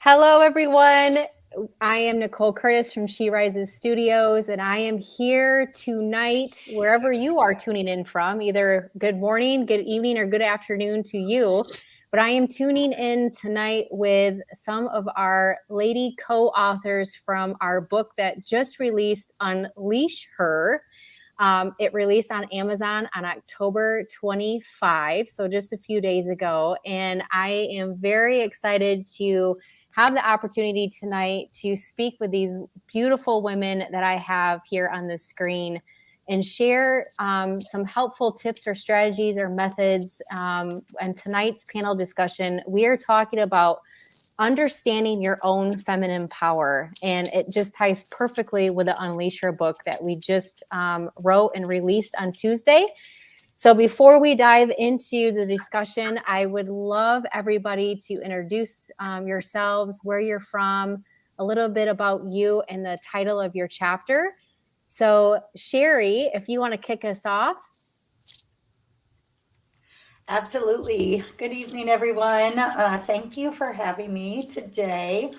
Hello, everyone. I am Nicole Curtis from She Rises Studios, and I am here tonight, wherever you are tuning in from, either good morning, good evening, or good afternoon to you. But I am tuning in tonight with some of our lady co-authors from our book that just released, Unleash Her. It released on Amazon on October 25, so just a few days ago. And I am very excited to have the opportunity tonight to speak with these beautiful women that I have here on the screen and share some helpful tips or strategies or methods. And tonight's panel discussion, we are talking about understanding your own feminine power. And it just ties perfectly with the Unleash Her book that we just wrote and released on Tuesday. So before we dive into the discussion, I would love everybody to introduce yourselves, where you're from, a little bit about you and the title of your chapter. So Sherry, if you want to kick us off. Absolutely. Good evening, everyone. Thank you for having me today.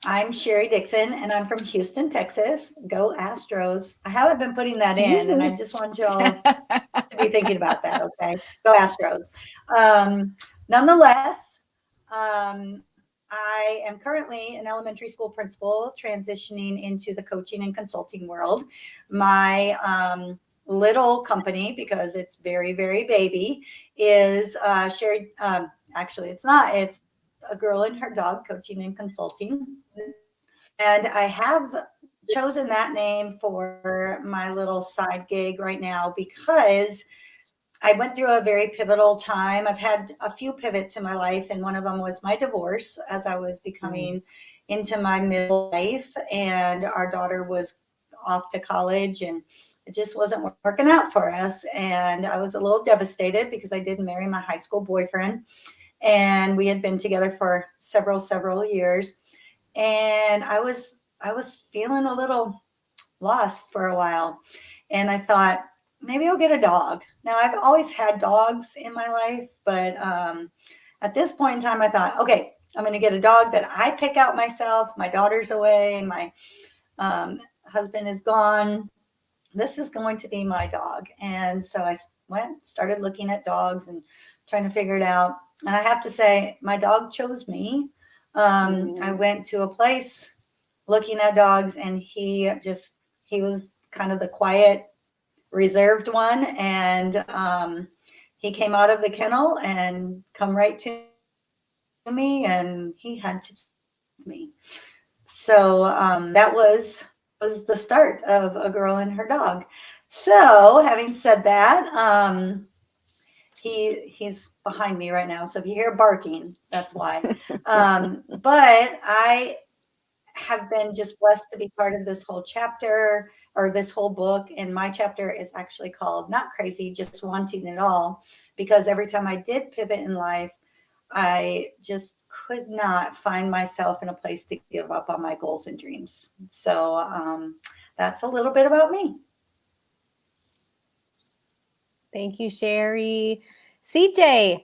I'm Sherry Dixon, and I'm from Houston, Texas. Go Astros. I haven't been putting that in, and I just want y'all to be thinking about that, okay? Go Astros. Nonetheless, I am currently an elementary school principal transitioning into the coaching and consulting world. My little company, because it's very, very baby, is Sherry. Actually, it's not. It's a girl and her dog coaching and consulting. And I have chosen that name for my little side gig right now because I went through a very pivotal time. I've had a few pivots in my life, and one of them was my divorce as I was becoming into my middle life, and our daughter was off to college, and it just wasn't working out for us. And I was a little devastated because I did marry my high school boyfriend, and we had been together for several years. And I was feeling a little lost for a while. And I thought, maybe I'll get a dog. Now, I've always had dogs in my life, but at this point in time, I thought, okay, I'm going to get a dog that I pick out myself. My daughter's away, my husband is gone. This is going to be my dog. And so I started looking at dogs and trying to figure it out. And I have to say, my dog chose me. I went to a place looking at dogs, and he was kind of the quiet, reserved one. And he came out of the kennel and come right to me, and he had to me. So that was the start of a girl and her dog. So having said that, he's behind me right now. So if you hear barking, that's why. But I have been just blessed to be part of this whole chapter or this whole book. And my chapter is actually called Not Crazy, Just Wanting It All, because every time I did pivot in life, I just could not find myself in a place to give up on my goals and dreams. So that's a little bit about me. Thank you, Sherry. CJ.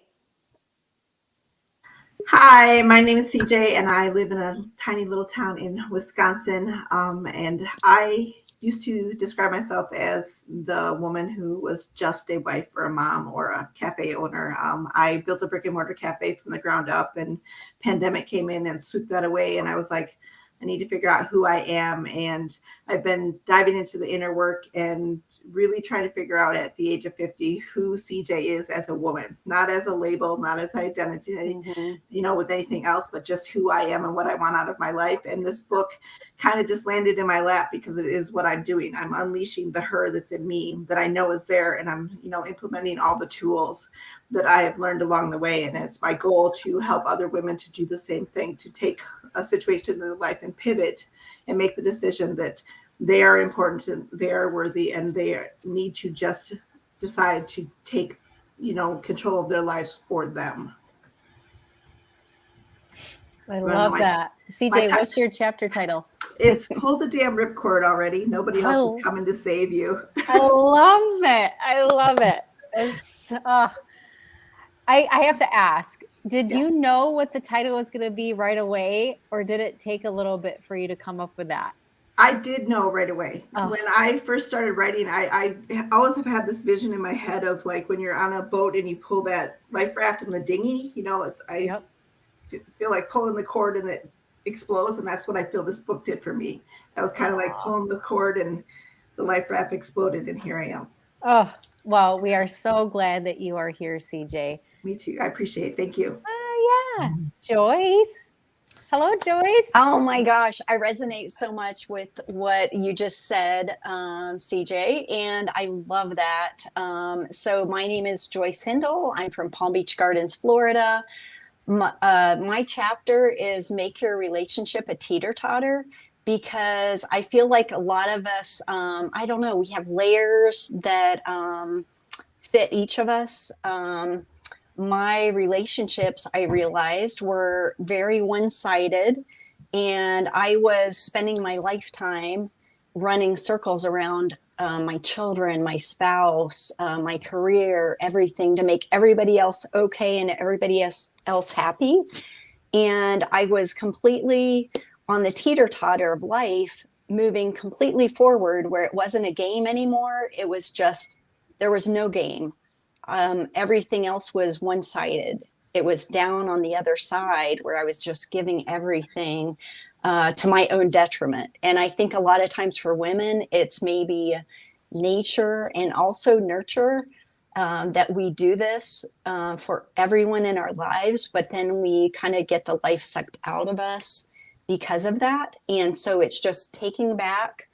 Hi, my name is CJ, and I live in a tiny little town in Wisconsin. And I used to describe myself as the woman who was just a wife or a mom or a cafe owner. I built a brick and mortar cafe from the ground up, and pandemic came in and swooped that away. And I was like, I need to figure out who I am. And I've been diving into the inner work and really trying to figure out at the age of 50 who CJ is as a woman, not as a label, not as identity, with anything else, but just who I am and what I want out of my life. And this book kind of just landed in my lap because it is what I'm doing. I'm unleashing the her that's in me that I know is there. And I'm, implementing all the tools that I have learned along the way. And it's my goal to help other women to do the same thing, to take a situation in their life and pivot and make the decision that they are important and they are worthy and they need to just decide to take, control of their lives for them. I love that. CJ, what's your chapter title? It's Pull the Damn Ripcord Already. Nobody else is coming to save you. I love it. I love it. I have to ask, Did Yeah. you know what the title was going to be right away, or did it take a little bit for you to come up with that? I did know right away. Oh. When I first started writing, I always have had this vision in my head of like when you're on a boat and you pull that life raft in the dinghy, I feel like pulling the cord and it explodes. And that's what I feel this book did for me. That was kind of like pulling the cord and the life raft exploded. And here I am. Oh, well, we are so glad that you are here, CJ. Me too. I appreciate it. Thank you. Yeah. Joyce. Hello, Joyce. Oh my gosh, I resonate so much with what you just said, CJ, and I love that. So my name is Joyce Hindle. I'm from Palm Beach Gardens, Florida. My chapter is Make Your Relationship a Teeter-Totter, because I feel like a lot of us, I don't know, we have layers that fit each of us. My relationships, I realized, were very one-sided, and I was spending my lifetime running circles around my children, my spouse, my career, everything, to make everybody else okay and everybody else happy. And I was completely on the teeter-totter of life, moving completely forward, where it wasn't a game anymore. It was just, there was no game. Everything else was one-sided. It was down on the other side, where I was just giving everything to my own detriment. And I think a lot of times for women, it's maybe nature and also nurture, that we do this for everyone in our lives, but then we kind of get the life sucked out of us because of that. And so it's just taking back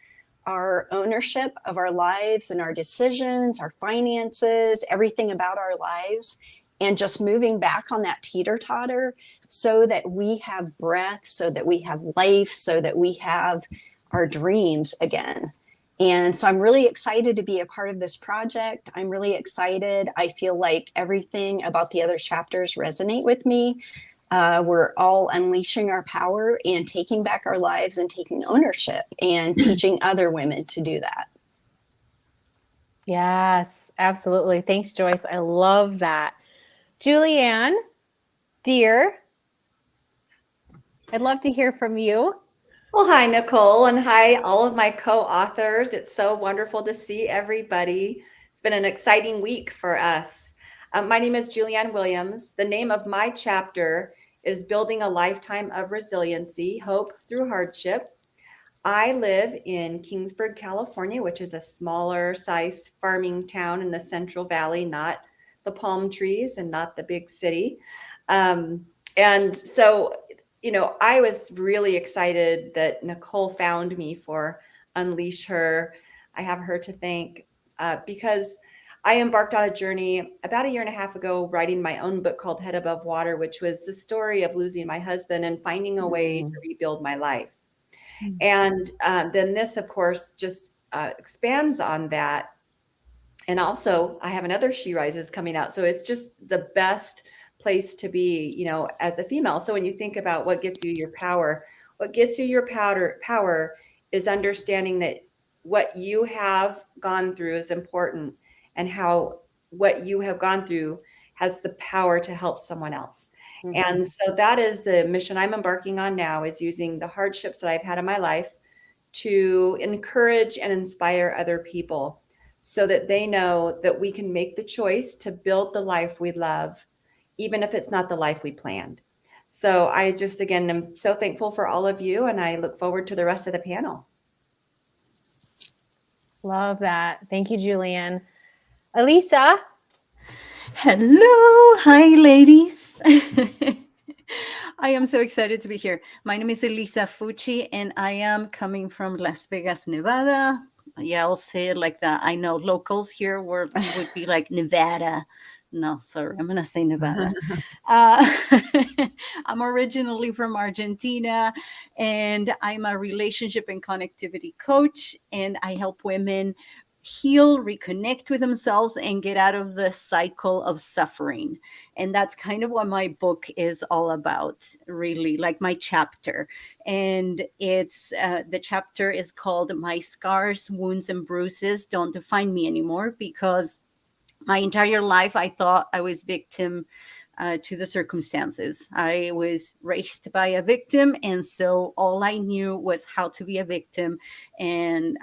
our ownership of our lives and our decisions, our finances, everything about our lives, and just moving back on that teeter-totter so that we have breath, so that we have life, so that we have our dreams again. And so I'm really excited to be a part of this project. I'm really excited. I feel like everything about the other chapters resonate with me. We're all unleashing our power and taking back our lives and taking ownership and teaching other women to do that. Yes, absolutely. Thanks, Joyce. I love that. Julianne, dear, I'd love to hear from you. Well, hi, Nicole, and hi, all of my co-authors. It's so wonderful to see everybody. It's been an exciting week for us. My name is Julianne Williams. The name of my chapter is Building a Lifetime of Resiliency, Hope Through Hardship. I live in Kingsburg, California, which is a smaller size farming town in the Central Valley, not the palm trees and not the big city. And so, I was really excited that Nicole found me for Unleash Her. I have her to thank because I embarked on a journey about 1.5 years ago, writing my own book called Head Above Water, which was the story of losing my husband and finding a way to rebuild my life. And then this, of course, just expands on that. And also, I have another She Rises coming out. So it's just the best place to be, as a female. So when you think about what gives you your power, what gets you your power is understanding that what you have gone through is important, and how what you have gone through has the power to help someone else. Mm-hmm. And so that is the mission I'm embarking on now, is using the hardships that I've had in my life to encourage and inspire other people, so that they know that we can make the choice to build the life we love, even if it's not the life we planned. So I just, again, am so thankful for all of you, and I look forward to the rest of the panel. Love that. Thank you, Julianne. Elisa. Hello. Hi, ladies. I am so excited to be here. My name is Elisa Fucci, and I am coming from Las Vegas, Nevada. Yeah, I'll say it like that. I know locals here would be like Nevada. No, sorry, I'm going to say Nevada. I'm originally from Argentina, and I'm a relationship and connectivity coach, and I help women heal, reconnect with themselves, and get out of the cycle of suffering. And that's kind of what my book is all about, really, like my chapter. And it's the chapter is called My Scars, Wounds, and Bruises Don't Define Me Anymore, because my entire life I thought I was victim to the circumstances. I was raised by a victim, and so all I knew was how to be a victim, and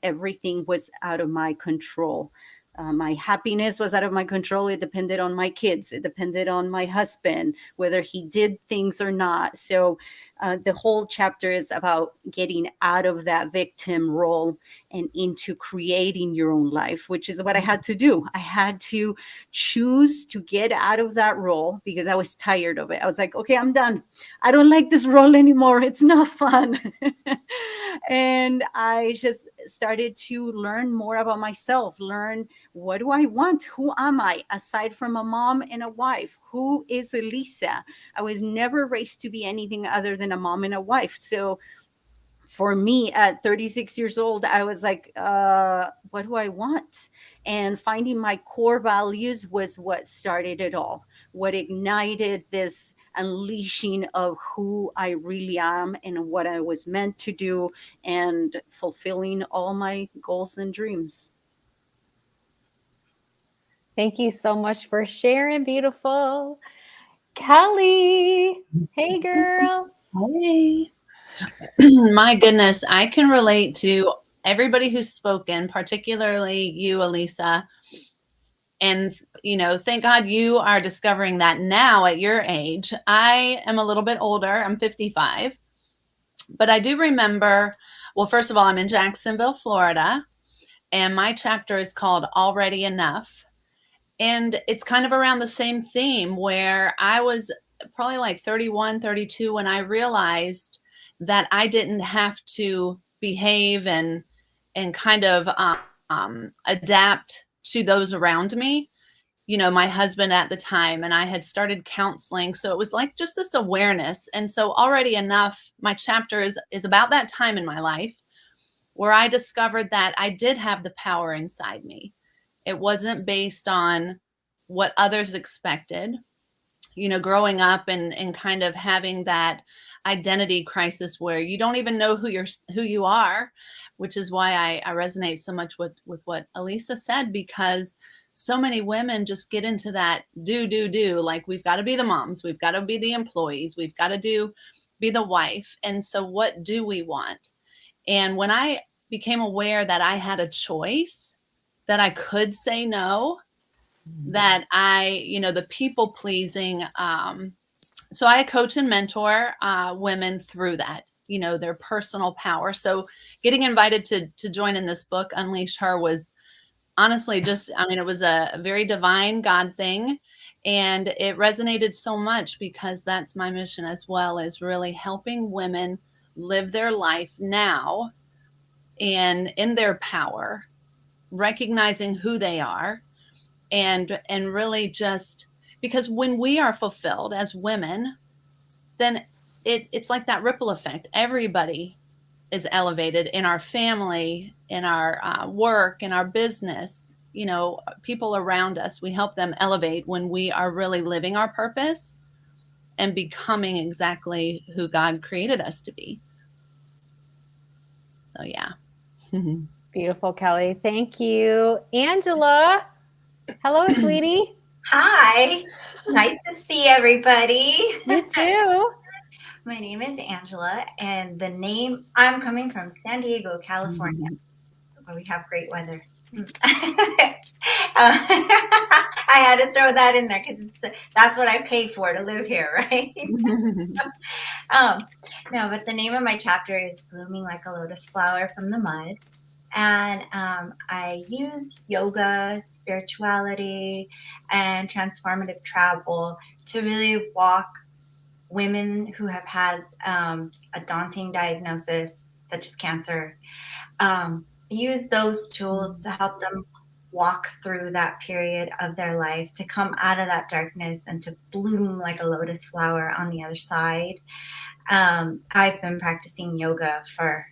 everything was out of my control. My happiness was out of my control. It depended on my kids. It depended on my husband, whether he did things or not. So the whole chapter is about getting out of that victim role and into creating your own life, which is what I had to do. I had to choose to get out of that role because I was tired of it. I was like, okay, I'm done. I don't like this role anymore. It's not fun. And I just started to learn more about myself, learn what do I want? Who am I aside from a mom and a wife? Who is Elisa? I was never raised to be anything other than a mom and a wife. So for me at 36 years old, I was like, what do I want? And finding my core values was what started it all, what ignited this unleashing of who I really am and what I was meant to do, and fulfilling all my goals and dreams. Thank you so much for sharing, beautiful. Kelly, hey girl. Hey. My goodness, I can relate to everybody who's spoken, particularly you, Elisa. And, you know, thank God you are discovering that now at your age. I am a little bit older. I'm 55. But I do remember, well, first of all, I'm in Jacksonville, Florida, and my chapter is called Already Enough. And it's kind of around the same theme where I was probably like 31, 32 when I realized that I didn't have to behave and kind of adapt to those around me. You know, my husband at the time, and I had started counseling. So it was like just this awareness. And so Already Enough, my chapter is about that time in my life where I discovered that I did have the power inside me. It wasn't based on what others expected. You know, growing up and kind of having that identity crisis where you don't even know who you are, which is why I resonate so much with what Elisa said, because so many women just get into that do, like we've got to be the moms, we've got to be the employees, we've got to be the wife. And so what do we want? And when I became aware that I had a choice, that I could say no, that the people pleasing. So I coach and mentor women through that, you know, their personal power. So getting invited to join in this book, Unleash Her, was honestly it was a very divine God thing. And it resonated so much because that's my mission as well, is really helping women live their life now and in their power, recognizing who they are, and really just because when we are fulfilled as women, then it's like that ripple effect. Everybody is elevated in our family, in our work, in our business. You know, people around us, we help them elevate when we are really living our purpose and becoming exactly who God created us to be. So, yeah. Beautiful, Kelly. Thank you. Angela. Hello, sweetie. Hi. Nice to see everybody. You too. My name is Angela, and I'm coming from San Diego, California, where we have great weather. I had to throw that in there because that's what I paid for to live here, right? No, but the name of my chapter is Blooming Like a Lotus Flower from the Mud. And I use yoga, spirituality, and transformative travel to really walk women who have had a daunting diagnosis, such as cancer. Use those tools to help them walk through that period of their life, to come out of that darkness and to bloom like a lotus flower on the other side. I've been practicing yoga for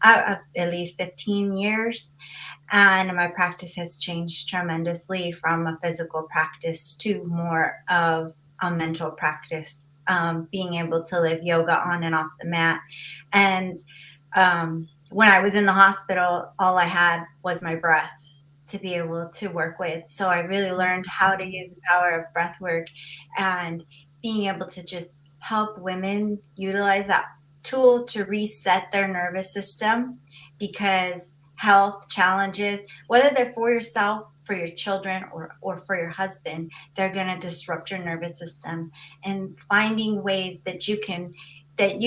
at least 15 years. And my practice has changed tremendously from a physical practice to more of a mental practice, being able to live yoga on and off the mat. And when I was in the hospital, all I had was my breath. to be able to work with. So I really learned how to use the power of breath work and being able to just help women utilize that tool to reset their nervous system, because health challenges, whether they're for yourself, for your children, or for your husband, they're going to disrupt your nervous system. And finding ways that you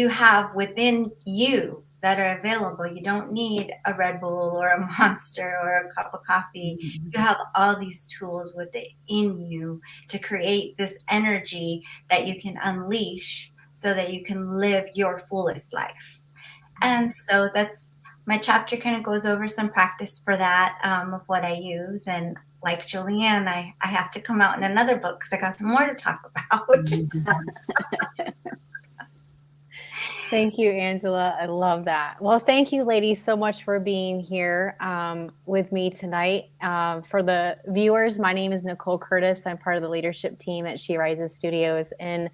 have within you that are available. You don't need a Red Bull or a Monster or a cup of coffee. You have all these tools within you to create this energy that you can unleash so that you can live your fullest life. And so that's my chapter, kind of goes over some practice for that, of what I use. And like Julianne, I have to come out in another book because I got some more to talk about. Thank you, Angela. I love that. Well, thank you, ladies, so much for being here with me tonight. For the viewers, my name is Nicole Curtis. I'm part of the leadership team at She Rises Studios, and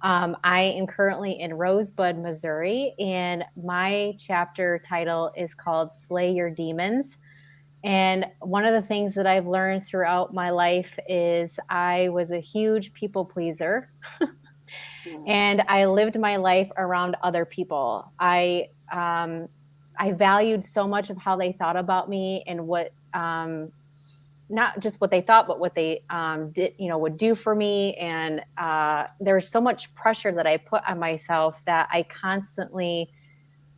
I am currently in Rosebud, Missouri, and my chapter title is called Slay Your Demons. And one of the things that I've learned throughout my life is I was a huge people pleaser. And I lived my life around other people. I valued so much of how they thought about me and what, not just what they thought, but what they did, would do for me. And there was so much pressure that I put on myself that I constantly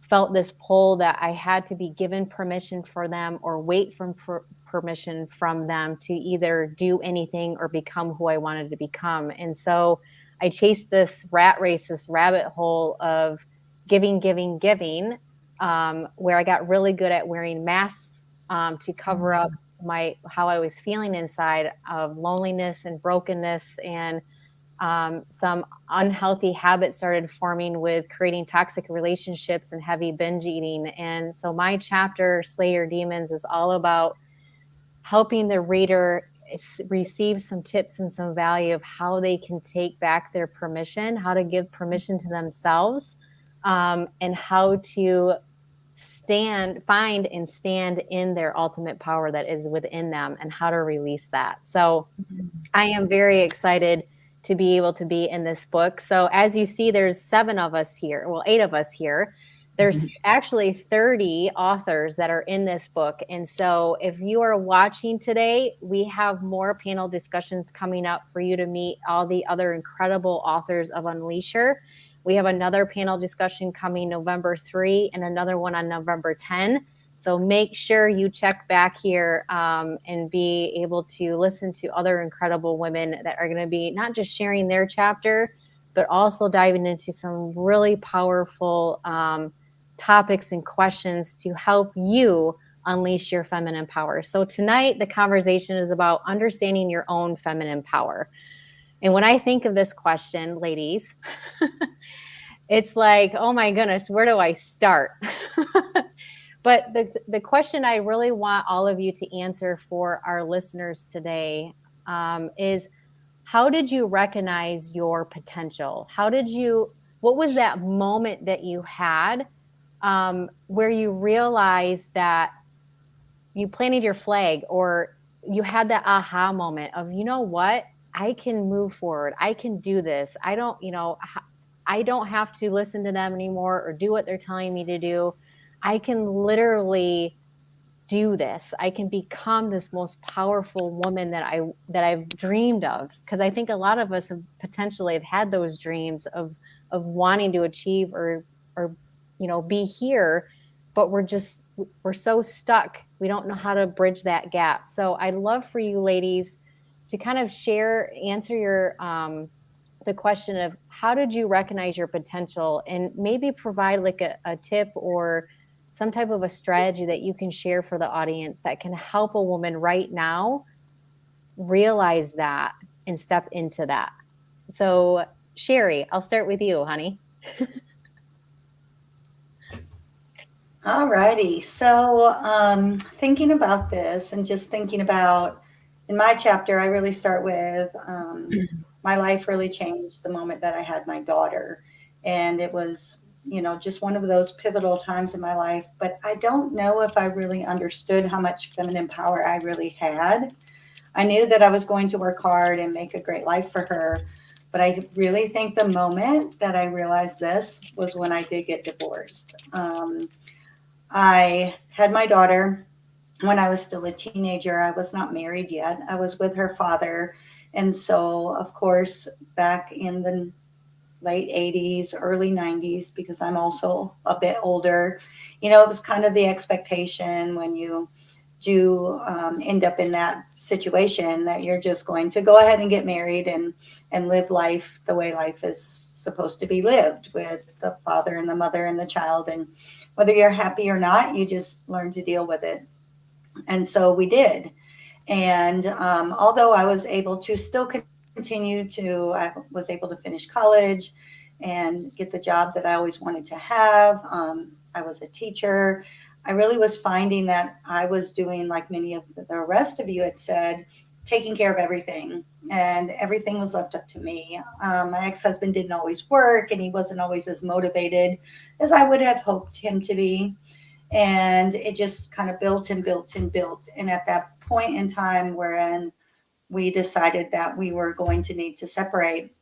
felt this pull that I had to be given permission for them or wait for permission from them to either do anything or become who I wanted to become. And so I chased this rat race, this rabbit hole of giving, where I got really good at wearing masks to cover up how I was feeling inside of loneliness and brokenness, and some unhealthy habits started forming with creating toxic relationships and heavy binge eating. And so my chapter, Slay Your Demons, is all about helping the reader receive some tips and some value of how they can take back their permission, how to give permission to themselves, and how to find and stand in their ultimate power that is within them, and how to release that. So I am very excited to be able to be in this book. So as you see, there's 8 of us here. There's actually 30 authors that are in this book. And so if you are watching today, we have more panel discussions coming up for you to meet all the other incredible authors of Unleasher. We have another panel discussion coming November 3 and another one on November 10. So make sure you check back here and be able to listen to other incredible women that are going to be not just sharing their chapter, but also diving into some really powerful topics and questions to help you unleash your feminine power. So tonight, the conversation is about understanding your own feminine power. And when I think of this question, ladies, it's like, oh my goodness, where do I start? But the question I really want all of you to answer for our listeners today is, how did you recognize your potential? What was that moment that you had where you realized that you planted your flag, or you had that aha moment of, you know what, I can move forward. I can do this. I don't have to listen to them anymore or do what they're telling me to do. I can literally do this. I can become this most powerful woman that I've dreamed of. Because I think a lot of us have potentially had those dreams of wanting to achieve or be here, but we're so stuck. We don't know how to bridge that gap. So I'd love for you ladies to kind of answer your the question of, how did you recognize your potential, and maybe provide like a tip or some type of a strategy that you can share for the audience that can help a woman right now realize that and step into that. So Sherry, I'll start with you, honey. All righty. So thinking about this and just thinking about, in my chapter, I really start with my life really changed the moment that I had my daughter. And it was just one of those pivotal times in my life. But I don't know if I really understood how much feminine power I really had. I knew that I was going to work hard and make a great life for her. But I really think the moment that I realized this was when I did get divorced. I had my daughter when I was still a teenager. I was not married yet. I was with her father. And so, of course, back in the late 80s, early 90s, because I'm also a bit older, it was kind of the expectation when you do end up in that situation that you're just going to go ahead and get married and live life the way life is supposed to be lived, with the father and the mother and the child. And whether you're happy or not, you just learn to deal with it. And so we did. And although I was able to still I was able to finish college and get the job that I always wanted to have. I was a teacher. I really was finding that I was doing, like many of the rest of you had said, taking care of everything, and everything was left up to me. My ex-husband didn't always work, and he wasn't always as motivated as I would have hoped him to be. And it just kind of built and built and built. And at that point in time wherein we decided that we were going to need to separate,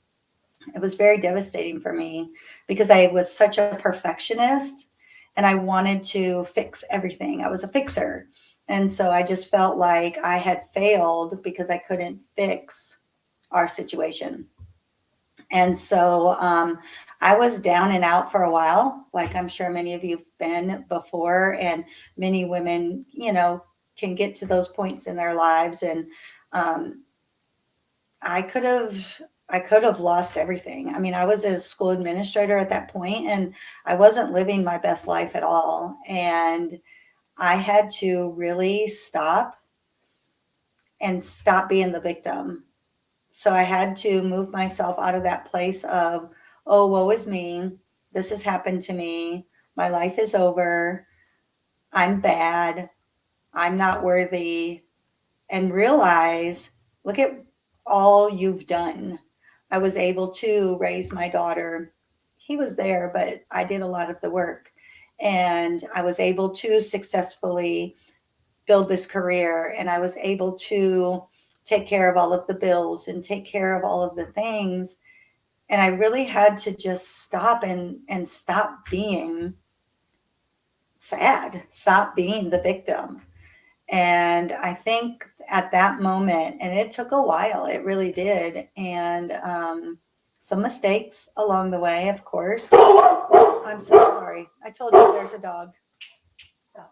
it was very devastating for me because I was such a perfectionist and I wanted to fix everything. I was a fixer. And so I just felt like I had failed because I couldn't fix our situation. And so I was down and out for a while, like I'm sure many of you have been before. And many women, can get to those points in their lives. And I could have lost everything. I mean, I was a school administrator at that point, and I wasn't living my best life at all. And I had to really stop being the victim. So I had to move myself out of that place of, oh, woe is me. This has happened to me. My life is over. I'm bad. I'm not worthy. And realize, look at all you've done. I was able to raise my daughter. He was there, but I did a lot of the work. And I was able to successfully build this career. And I was able to take care of all of the bills and take care of all of the things. And I really had to just stop and stop being sad, stop being the victim. And I think at that moment, and it took a while, it really did. And some mistakes along the way, of course. I'm so sorry. I told you there's a dog. Stop.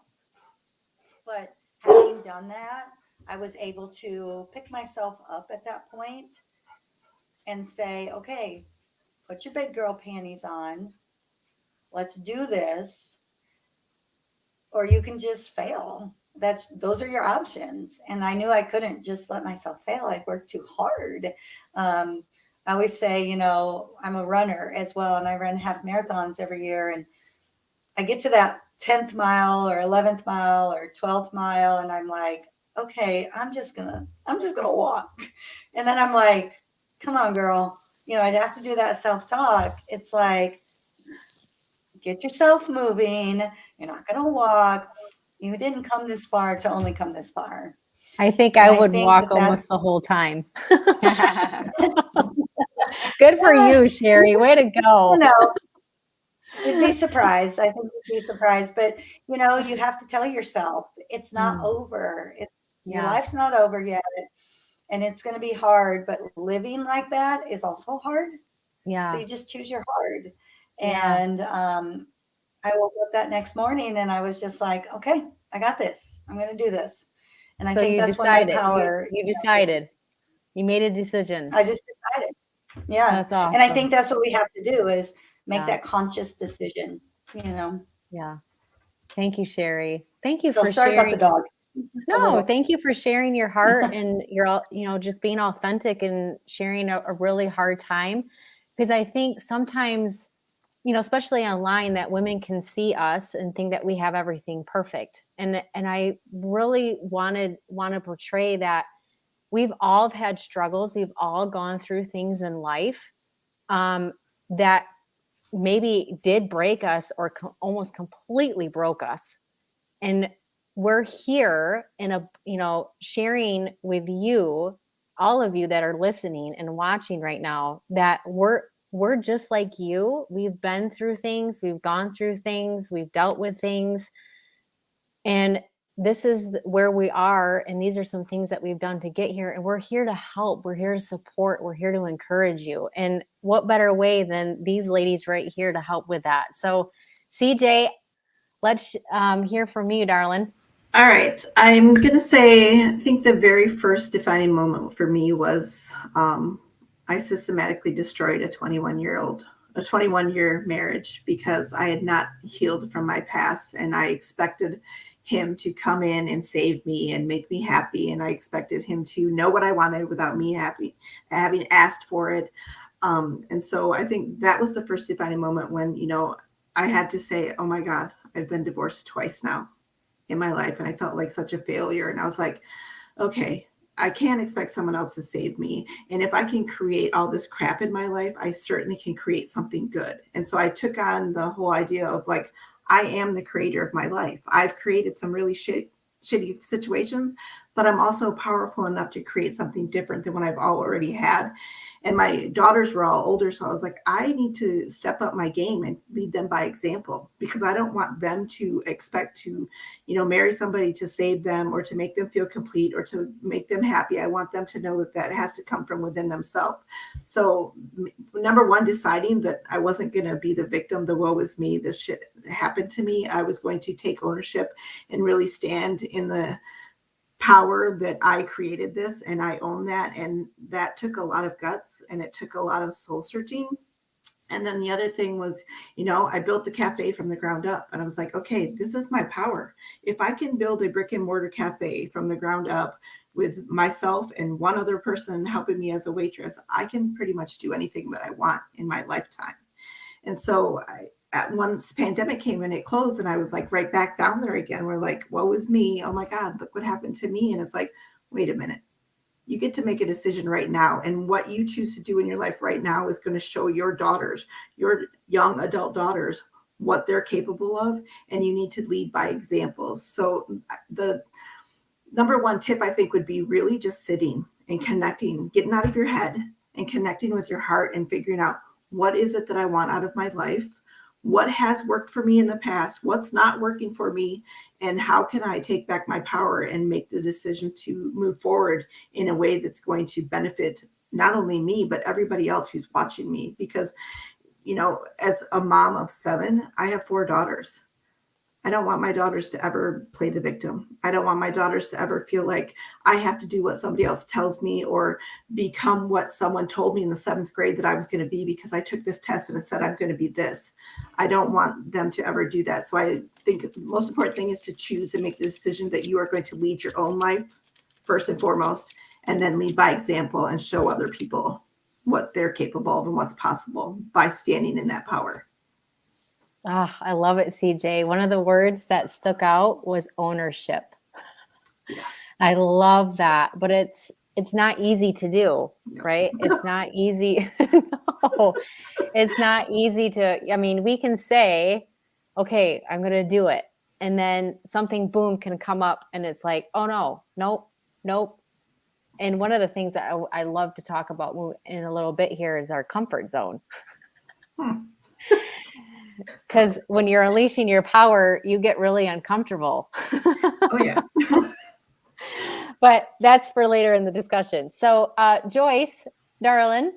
But having done that, I was able to pick myself up at that point and say, okay, put your big girl panties on. Let's do this. Or you can just fail. Those are your options. And I knew I couldn't just let myself fail. I'd worked too hard. I always say, I'm a runner as well, and I run half marathons every year. And I get to that 10th mile or 11th mile or 12th mile, and I'm like, okay, I'm just gonna walk. And then I'm like, come on, girl. I'd have to do that self-talk. It's like, get yourself moving. You're not gonna walk. You didn't come this far to only come this far. I think And I would walk almost the whole time. Good for you, Sherry. Way to go. You'd be surprised. I think you'd be surprised. But, you have to tell yourself it's not over. Your life's not over yet. And it's going to be hard. But living like that is also hard. Yeah. So you just choose your hard. And I woke up that next morning and I was just like, okay, I got this. I'm going to do this. And I think that's when my power. You decided. You made a decision. I just decided. Yeah. That's awesome. And I think that's what we have to do is make that conscious decision, Yeah. Thank you, Sherry. Thank you So for sorry sharing. about the dog. No, thank you for sharing your heart and your, just being authentic and sharing a really hard time. Because I think sometimes, especially online, that women can see us and think that we have everything perfect. And I really want to portray that we've all had struggles. We've all gone through things in life that maybe did break us or almost completely broke us. And we're here in a, sharing with you, all of you that are listening and watching right now, that we're just like you. We've been through things, we've gone through things, we've dealt with things. And this is where we are. And these are some things that we've done to get here. And we're here to help. We're here to support. We're here to encourage you. And what better way than these ladies right here to help with that? So, CJ, let's hear from you, darling. All right. I'm going to say, I think the very first defining moment for me was I systematically destroyed a 21-year marriage because I had not healed from my past, and I expected him to come in and save me and make me happy. And I expected him to know what I wanted without me having asked for it. And so I think that was the first defining moment when, I had to say, oh my God, I've been divorced twice now in my life. And I felt like such a failure. And I was like, okay, I can't expect someone else to save me. And if I can create all this crap in my life, I certainly can create something good. And so I took on the whole idea of like, I am the creator of my life. I've created some really shitty situations, but I'm also powerful enough to create something different than what I've already had. And my daughters were all older. So I was like, I need to step up my game and lead them by example, because I don't want them to expect to, marry somebody to save them or to make them feel complete or to make them happy. I want them to know that that has to come from within themselves. So number one, deciding that I wasn't going to be the victim, the woe is me, this shit happened to me. I was going to take ownership and really stand in the power that I created this, and I own that. And that took a lot of guts, and it took a lot of soul searching. And then the other thing was, I built the cafe from the ground up, and I was like, okay, this is my power. If I can build a brick and mortar cafe from the ground up with myself and one other person helping me as a waitress, I can pretty much do anything that I want in my lifetime. And so once pandemic came and it closed, and I was like right back down there again. We're like, woe is me. Oh my God, look what happened to me. And it's like, wait a minute. You get to make a decision right now. And what you choose to do in your life right now is going to show your daughters, your young adult daughters, what they're capable of. And you need to lead by examples. So the number one tip, I think, would be really just sitting and connecting, getting out of your head and connecting with your heart and figuring out, what is it that I want out of my life? What has worked for me in the past? What's not working for me? And how can I take back my power and make the decision to move forward in a way that's going to benefit not only me, but everybody else who's watching me? Because, as a mom of 7, I have 4 daughters. I don't want my daughters to ever play the victim. I don't want my daughters to ever feel like I have to do what somebody else tells me or become what someone told me in the 7th grade that I was going to be because I took this test and it said I'm going to be this. I don't want them to ever do that. So I think the most important thing is to choose and make the decision that you are going to lead your own life first and foremost, and then lead by example and show other people what they're capable of and what's possible by standing in that power. Oh, I love it, CJ. One of the words that stuck out was ownership. Yeah. I love that, but it's not easy to do, right? It's not easy. No, it's not easy to, we can say, okay, I'm going to do it. And then something boom can come up and it's like, oh no, nope. And one of the things that I love to talk about in a little bit here is our comfort zone. Because when you're unleashing your power, you get really uncomfortable. Oh, yeah. But that's for later in the discussion. So, Joyce, darling.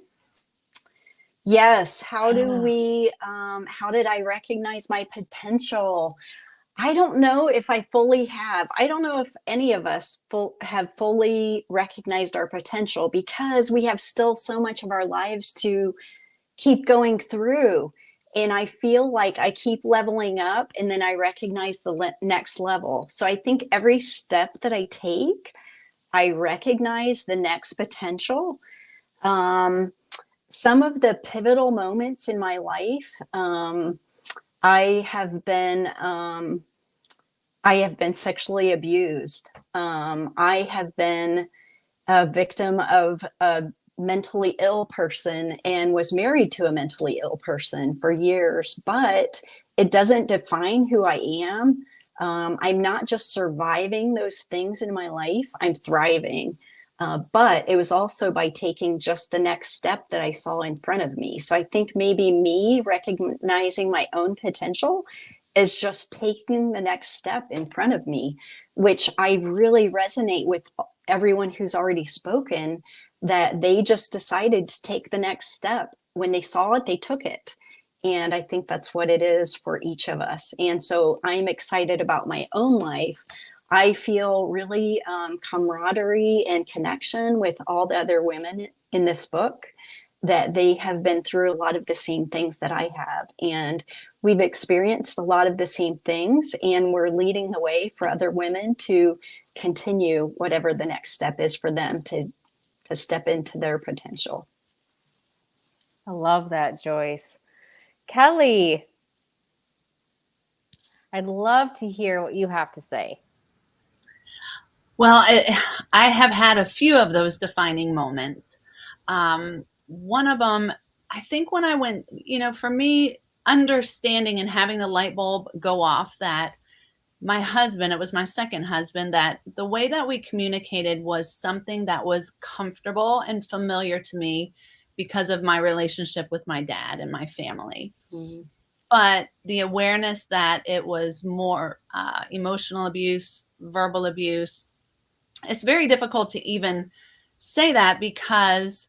Yes. How did I recognize my potential? I don't know if I fully have. I don't know if any of us have fully recognized our potential because we have still so much of our lives to keep going through. And I feel like I keep leveling up and then I recognize the next level. So I think every step that I take, I recognize the next potential. Some of the pivotal moments in my life, I have been sexually abused. I have been a victim of mentally ill person and was married to a mentally ill person for years, but it doesn't define who I am. I'm not just surviving those things in my life, I'm thriving. But it was also by taking just the next step that I saw in front of me. So I think maybe me recognizing my own potential is just taking the next step in front of me, which I really resonate with everyone who's already spoken, that they just decided to take the next step. When they saw it, they took it. And I think that's what it is for each of us. And so I'm excited about my own life. I feel really camaraderie and connection with all the other women in this book, that they have been through a lot of the same things that I have. And we've experienced a lot of the same things, and we're leading the way for other women to continue whatever the next step is for them to step into their potential. I love that, Joyce. Kelly, I'd love to hear what you have to say. Well, I have had a few of those defining moments. One of them, I think when I went, for me, understanding and having the light bulb go off that my husband, it was my second husband, that the way that we communicated was something that was comfortable and familiar to me because of my relationship with my dad and my family. Mm-hmm. But the awareness that it was more emotional abuse, verbal abuse, it's very difficult to even say that, because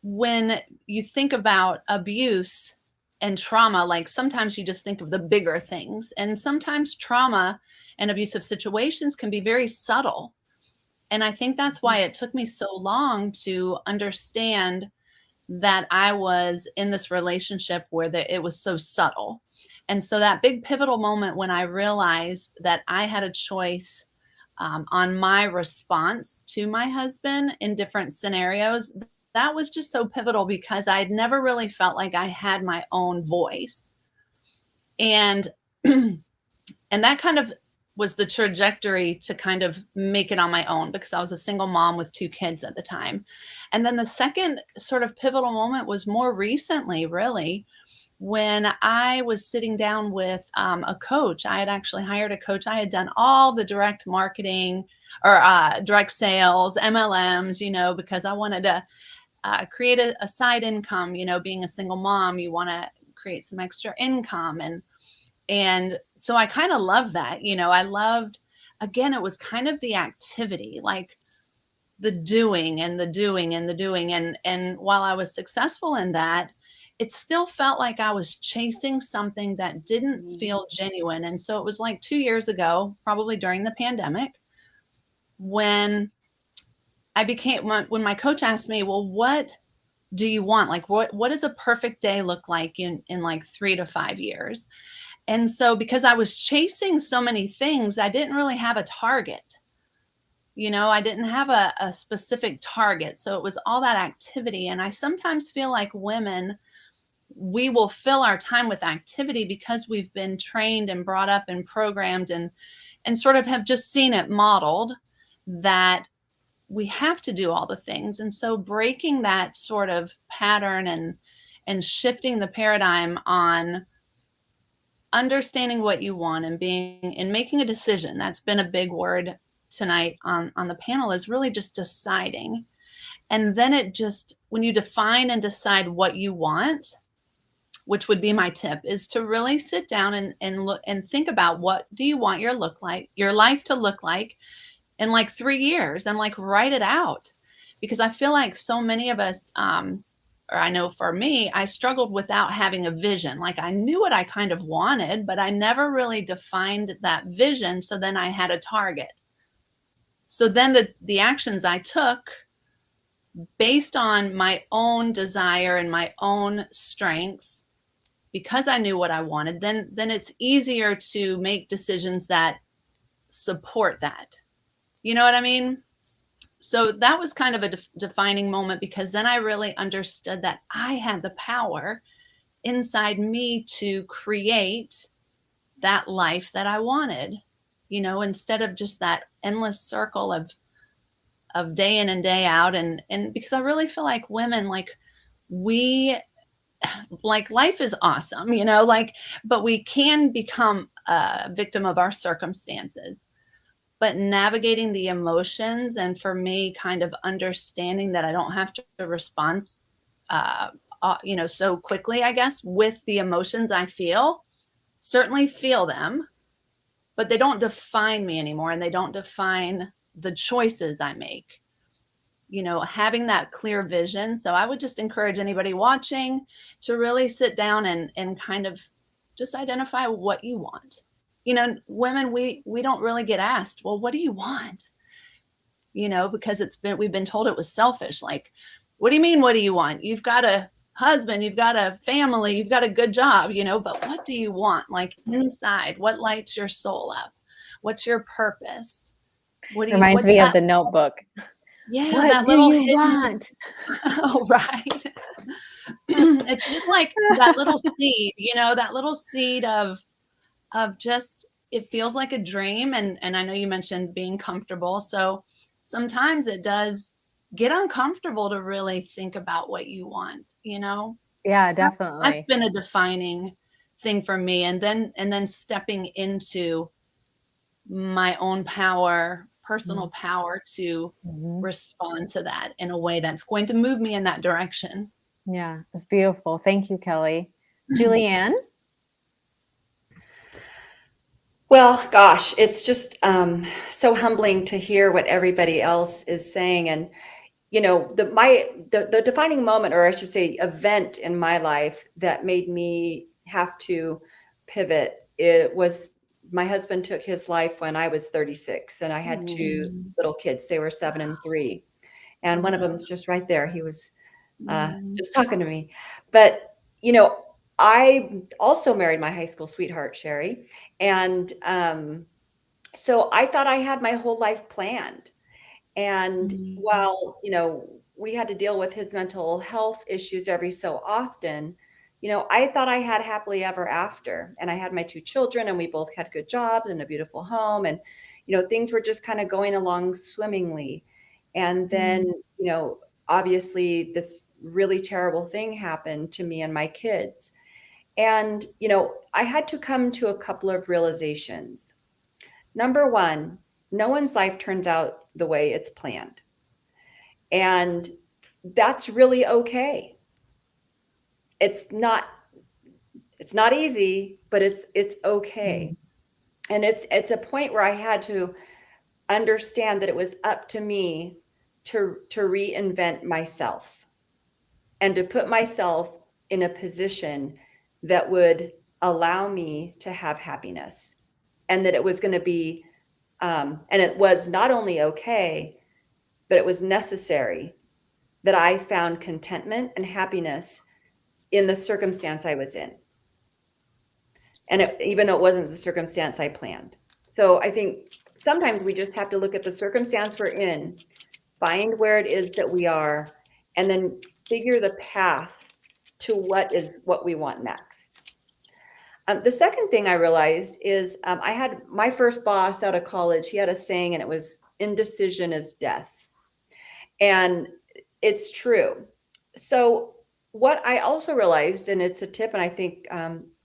when you think about abuse and trauma, like sometimes you just think of the bigger things, and sometimes trauma and abusive situations can be very subtle. And I think that's why it took me so long to understand that I was in this relationship where it was so subtle. And so that big pivotal moment when I realized that I had a choice on my response to my husband in different scenarios, that was just so pivotal, because I'd never really felt like I had my own voice. And and that kind of was the trajectory to kind of make it on my own, because I was a single mom with 2 kids at the time. And then the second sort of pivotal moment was more recently, really, when I was sitting down with a coach. I had actually hired a coach. I had done all the direct marketing or direct sales, MLMs, because I wanted to create a side income. Being a single mom, you want to create some extra income. And so I kind of loved that. I loved, again, it was kind of the activity, like the doing and the doing and the doing. And while I was successful in that, it still felt like I was chasing something that didn't feel genuine. And so it was like 2 years ago, probably during the pandemic, when when my coach asked me, well, what do you want? Like, what does a perfect day look like in like 3 to 5 years? And so because I was chasing so many things, I didn't really have a target. I didn't have a specific target. So it was all that activity. And I sometimes feel like women, we will fill our time with activity because we've been trained and brought up and programmed and sort of have just seen it modeled that we have to do all the things. And so breaking that sort of pattern and shifting the paradigm on understanding what you want and making a decision. That's been a big word tonight on the panel, is really just deciding. And then when you define and decide what you want, which would be my tip, is to really sit down and look and think about, what do you want your life to look like in like 3 years, and like write it out. Because I feel like so many of us, or I know for me, I struggled without having a vision. Like I knew what I kind of wanted, but I never really defined that vision. So then I had a target. So then the actions I took based on my own desire and my own strength, because I knew what I wanted, then it's easier to make decisions that support that. You know what I mean? So that was kind of a defining moment, because then I really understood that I had the power inside me to create that life that I wanted, instead of just that endless circle day in and day out. And because I really feel like women, like life is awesome, but we can become a victim of our circumstances. But navigating the emotions, and for me, kind of understanding that I don't have to respond, so quickly, I guess, with the emotions I feel. Certainly feel them, but they don't define me anymore, and they don't define the choices I make. Having that clear vision. So I would just encourage anybody watching to really sit down and kind of just identify what you want. Women, we don't really get asked, well, what do you want? Because we've been told it was selfish. Like, what do you mean, what do you want? You've got a husband, you've got a family, you've got a good job, but what do you want? Like inside, what lights your soul up? What's your purpose? Reminds me of The Notebook. Yeah, what that do little you hidden, want? Oh, right. It's just like that little seed, that little seed of just, it feels like a dream. And I know you mentioned being comfortable. So sometimes it does get uncomfortable to really think about what you want, Yeah, So definitely. that's been a defining thing for me. And then stepping into my own power, personal power to respond to that in a way that's going to move me in that direction. Yeah, it's beautiful. Thank you, Kelly. Julianne? Well, gosh, it's just so humbling to hear what everybody else is saying. And, the defining moment, or I should say event in my life that made me have to pivot, it was my husband took his life when I was 36, and I had two little kids. They were 7 and 3. And one of them was just right there. He was just talking to me. But, I also married my high school sweetheart, Sherry. And so I thought I had my whole life planned. And while, we had to deal with his mental health issues every so often, I thought I had happily ever after. And I had my 2 children, and we both had good jobs and a beautiful home. And, things were just kind of going along swimmingly. And then, obviously this really terrible thing happened to me and my kids. And, I had to come to a couple of realizations. Number one, no one's life turns out the way it's planned. And that's really okay. It's not easy, but it's okay. And it's a point where I had to understand that it was up to me to reinvent myself and to put myself in a position that would allow me to have happiness, and that it was going to be, and it was not only okay, but it was necessary that I found contentment and happiness in the circumstance I was in. And even though it wasn't the circumstance I planned. So I think sometimes we just have to look at the circumstance we're in, find where it is that we are, and then figure the path to what we want next. The second thing I realized is I had my first boss out of college. He had a saying, and it was, indecision is death. And it's true. So what I also realized, and it's a tip, and I think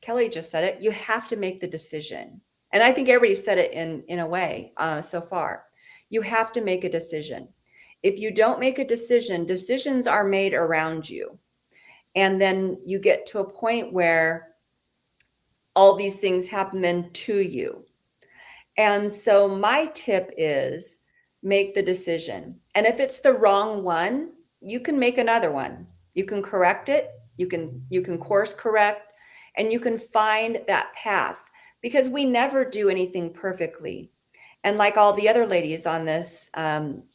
Kelly just said it, you have to make the decision. And I think everybody said it in a way so far. You have to make a decision. If you don't make a decision, decisions are made around you. And then you get to a point where all these things happen then to you. And so my tip is make the decision. And if it's the wrong one, you can make another one. You can correct it. You can course correct, and you can find that path, because we never do anything perfectly. And like all the other ladies on this panel,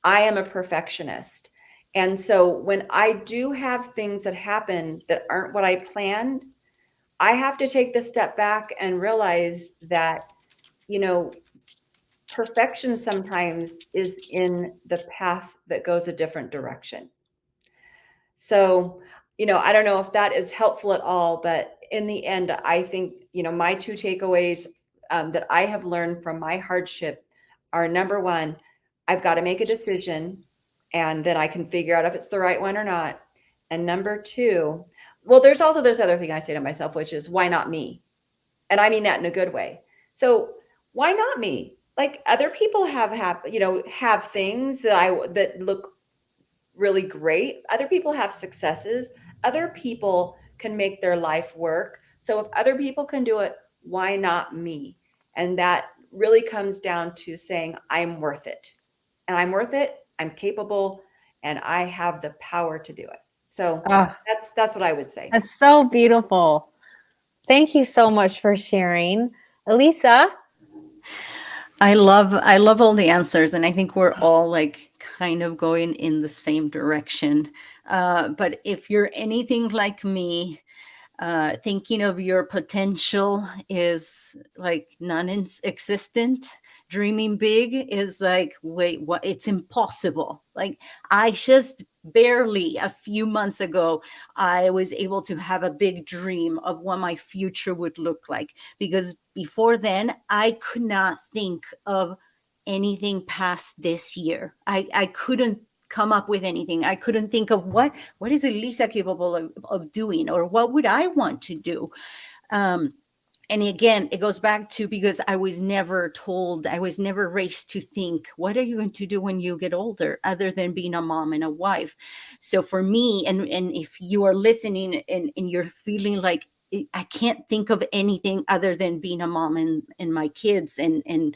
I am a perfectionist. And so when I do have things that happen that aren't what I planned, I have to take the step back and realize that, perfection sometimes is in the path that goes a different direction. So, I don't know if that is helpful at all, but in the end, I think, my 2 takeaways that I have learned from my hardship are number one, I've got to make a decision and then I can figure out if it's the right one or not. And number two, well, there's also this other thing I say to myself, which is, why not me? And I mean that in a good way. So why not me? Like, other people have things that look really great. Other people have successes. Other people can make their life work. So if other people can do it, why not me? And that really comes down to saying, I'm worth it. And I'm worth it. I'm capable, and I have the power to do it. So Ah, that's what I would say. that's so beautiful. Thank you so much for sharing. Elisa? I love all the answers, and I think we're all like kind of going in the same direction. But if you're anything like me, thinking of your potential is like non-existent. Dreaming big is like, wait, what? It's impossible. Like, I just barely a few months ago, I was able to have a big dream of what my future would look like, because before then I could not think of anything past this year. I couldn't come up with anything. I couldn't think of what is Elisa capable of doing, or what would I want to do. And again, it goes back to, because I was never told, I was never raised to think, what are you going to do when you get older, other than being a mom and a wife? So for me, and if you are listening and you're feeling like, I can't think of anything other than being a mom and my kids and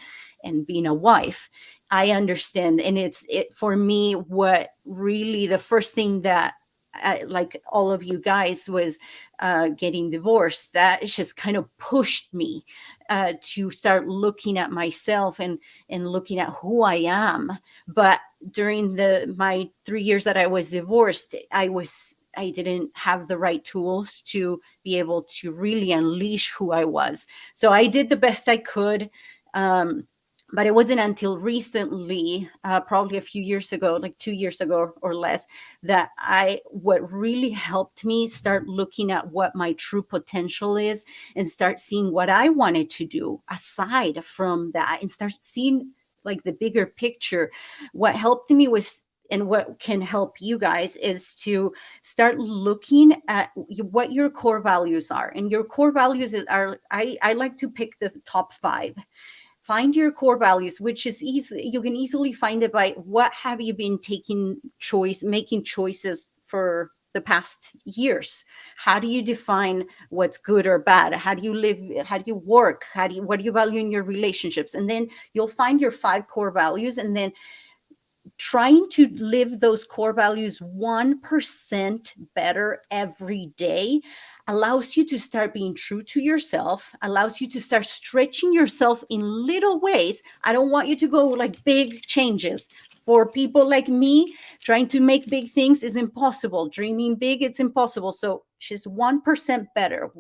being a wife, I understand. And it for me, what really the first thing that like all of you guys was getting divorced. That just kind of pushed me to start looking at myself and looking at who I am. But during my 3 years that I was divorced, I didn't have the right tools to be able to really unleash who I was. So I did the best I could. But it wasn't until recently, probably a few years ago, like 2 years ago or less, that what really helped me start looking at what my true potential is and start seeing what I wanted to do aside from that, and start seeing like the bigger picture. What helped me was, and what can help you guys, is to start looking at what your core values are. And your core values are, I like to pick the top 5. Find your core values, which is easy. You can easily find it by what have you been making choices for the past years. How do you define what's good or bad? How do you live? How do you work? What do you value in your relationships? And then you'll find your 5 core values, and then trying to live those core values 1% better every day allows you to start being true to yourself, allows you to start stretching yourself in little ways. I don't want you to go like big changes. For people like me, trying to make big things is impossible. Dreaming big, it's impossible. So just 1% better.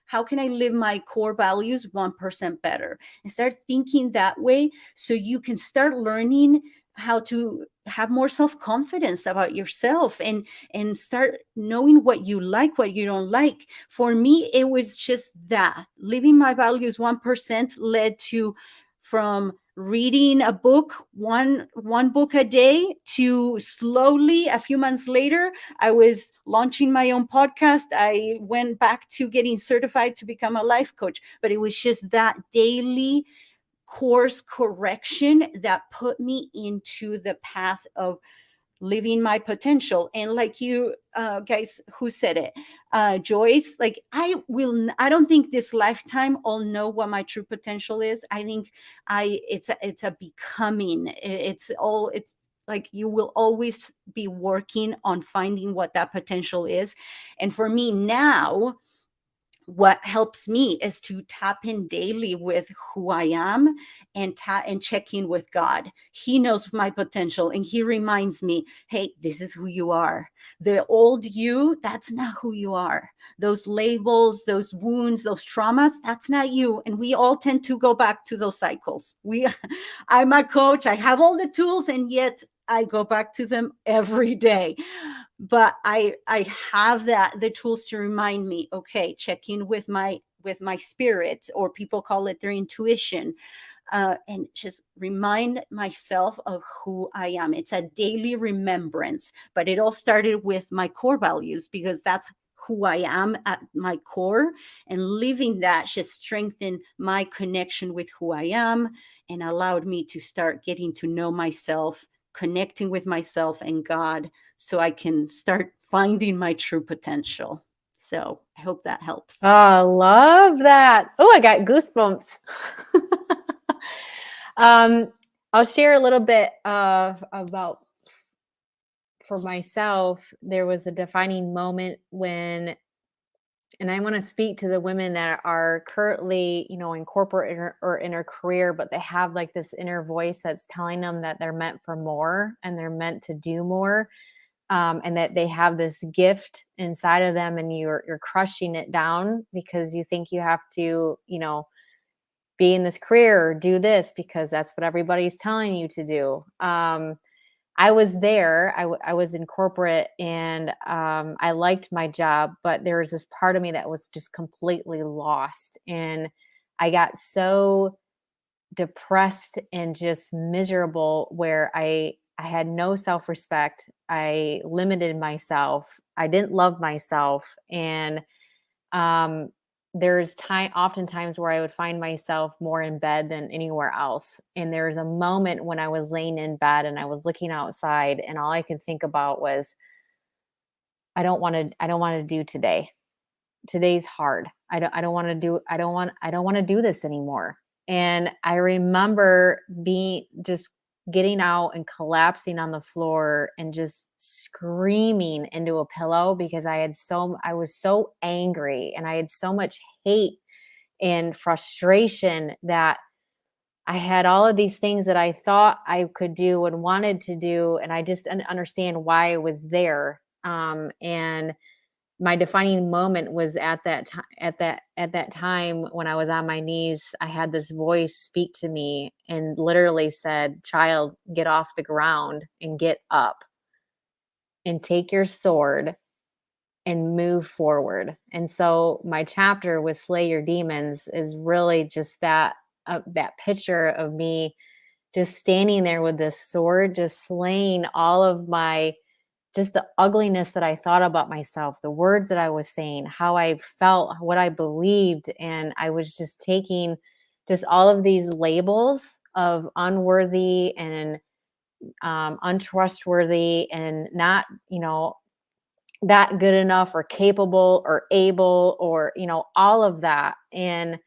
How can I live my core values 1% better? And start thinking that way, so you can start learning how to have more self-confidence about yourself and start knowing what you like, what you don't like. For me, it was just that living my values 1% led to, from reading a book, one book a day, to slowly a few months later, I was launching my own podcast. I went back to getting certified to become a life coach. But it was just that daily course correction that put me into the path of living my potential. And like you guys who said it, Joyce, like I don't think this lifetime I'll know what my true potential is. I think it's a becoming. It's like you will always be working on finding what that potential is. And for me now, what helps me is to tap in daily with who I am and check in with God. He knows my potential, and he reminds me, hey, this is who you are. The old you, that's not who you are. Those labels, those wounds, those traumas, that's not you. And we all tend to go back to those cycles. I'm a coach. I have all the tools, and yet I go back to them every day. But I have the tools to remind me, okay, check in with my spirit, or people call it their intuition. and just remind myself of who I am. It's a daily remembrance, but it all started with my core values, because that's who I am at my core, and living that just strengthened my connection with who I am and allowed me to start getting to know myself, connecting with myself and God, so I can start finding my true potential. So I hope that helps. Oh, I love that. Oh, I got goosebumps. I'll share a little bit about, for myself, there was a defining moment when, and I want to speak to the women that are currently, in corporate or in a career, but they have like this inner voice that's telling them that they're meant for more and they're meant to do more. And that they have this gift inside of them, and you're crushing it down because you think you have to, be in this career or do this because that's what everybody's telling you to do. I was there. I was in corporate, and I liked my job, but there was this part of me that was just completely lost, and I got so depressed and just miserable where I had no self-respect. I limited myself. I didn't love myself. And there's oftentimes where I would find myself more in bed than anywhere else. And there's a moment when I was laying in bed and I was looking outside, and all I could think about was, I don't want to do today. Today's hard. I don't want to do this anymore. And I remember just getting out and collapsing on the floor and just screaming into a pillow because I was so angry, and I had so much hate and frustration that I had all of these things that I thought I could do and wanted to do, and I just didn't understand why I was there. And my defining moment was at that time when I was on my knees. I had this voice speak to me and literally said, "Child, get off the ground and get up and take your sword and move forward." And so my chapter with Slay Your Demons is really just that picture of me just standing there with this sword, just slaying all of just the ugliness that I thought about myself, the words that I was saying, how I felt, what I believed. And I was just taking just all of these labels of unworthy and untrustworthy and not, that good enough or capable or able or, all of that. And